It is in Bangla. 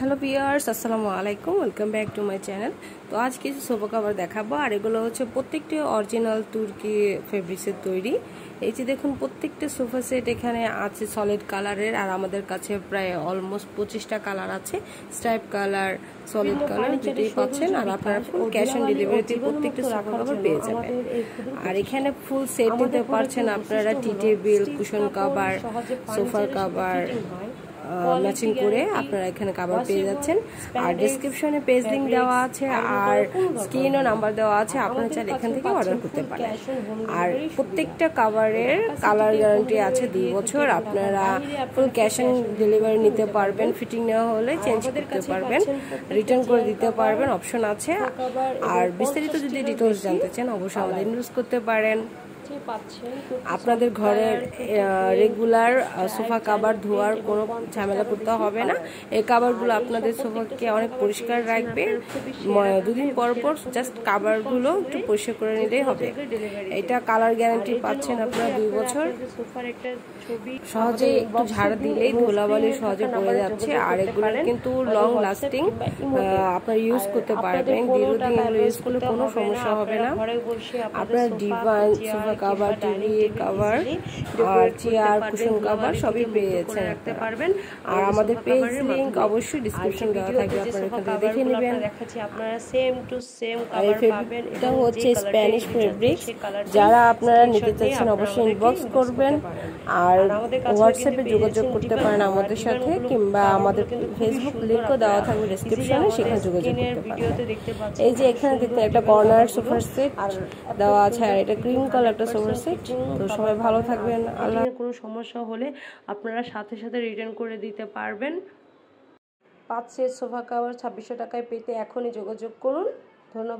হ্যালো ভিউয়ার্স, আসসালামু আলাইকুম। Welcome back to my channel. তো আজ কিছু সোফা কভার দেখাবো, আর এগুলো হচ্ছে প্রত্যেকটি অরিজিনাল তুর্কি ফেব্রিক্সের তৈরি। এই যে দেখুন, প্রত্যেকটা সোফা সেট এখানে আছে সলিড কালারের, আর আমাদের কাছে প্রায় অলমোস্ট 25টা কালার আছে। স্ট্রাইপ কালার, সলিড কালার দুটোই পাচ্ছেন, আর আপনারা ফুল ক্যাশ অন ডেলিভারিতে প্রত্যেকটা সোফা কভার পেয়ে যাবেন। আর এখানে ফুল সেট নিতে পারছেন আপনারা, টি টেবিল, কুশন কভার, সোফার কভার ম্যাচিং করে আপনারা এখানে কভার পেয়ে যাচ্ছেন। আর ডেসক্রিপশনে পেজ লিংক দেওয়া আছে, আর স্ক্রিনও নাম্বার দেওয়া আছে, আপনারা চাইলে এখান থেকে অর্ডার করতে পারেন। আর প্রত্যেকটা কভারের কালার গ্যারান্টি আছে 2 বছর। আপনারা ফুল ক্যাশ অন ডেলিভারি নিতে পারবেন, ফিটিং নেওয়া হলে চেঞ্জ করতে পারবেন, রিটার্ন করে দিতে পারবেন, অপশন আছে। আর বিস্তারিত যদি ডিটেলস জানতে চান অবশ্যই আমাদের ইনবক্স করতে পারেন। আপনাদের ঘরের রেগুলার সোফা কভার ধোয়ার কোনো ঝামেলা করতে হবে না। এই কভারগুলো আপনাদের সোফাকে অনেক পরিষ্কার রাখবে। 2 দিন পর পর জাস্ট কভারগুলো একটু পরিষ্কার করে নিলেই হবে। এটা কালার গ্যারান্টি পাচ্ছেন আপনারা 2 বছর। সহজে একটু ঝাড় দিলেই ধুলাবালি সহজে পড়ে যাচ্ছে। আর এগুলো কিন্তু লং লাস্টিং, আপনারা ইউজ করতে পারবেন। দীর্ঘদিন এগুলো ইউজ করলে কোনো সমস্যা হবে না। আপনারা divan, sofa cover, TV cover, আর চেয়ার, কুশন কভার সবই পেয়ে রাখতে পারবেন। আর আমাদের পেজ লিংক অবশ্যই ডেসক্রিপশন দেওয়া থাকবে, আপনারা এখান থেকে দেখে নেবেন। আপনারা সেম টু সেম কভার পাবেন। এটা হচ্ছে স্প্যানিশ ফেব্রিক্স। যারা আপনারা নিতে চাচ্ছেন অবশ্যই ইনবক্স করবেন, আর হোয়াটসঅ্যাপে যোগাযোগ করতে পারেন আমাদের সাথে, কিংবা আমাদের ফেসবুক লিংকও দেওয়া থাকবে ডেসক্রিপশনে, সেখানে যোগাযোগ করতে পারেন। এই যে এখানে দেখতে একটা কর্নার সোফার সেট দেওয়া আছে, আর এটা ক্রিম কালার একটা সোফার সেট। তো সবাই ভালো থাকবেন। আল্লাহ। কোনো সমস্যা হলে আপনারা সাথে সাথে রিটার্ন করে দিতে পারবেন। 5 সেট সোফা কভার 2600 টাকায় পেতে এখনই যোগাযোগ করুন। ধন্যবাদ।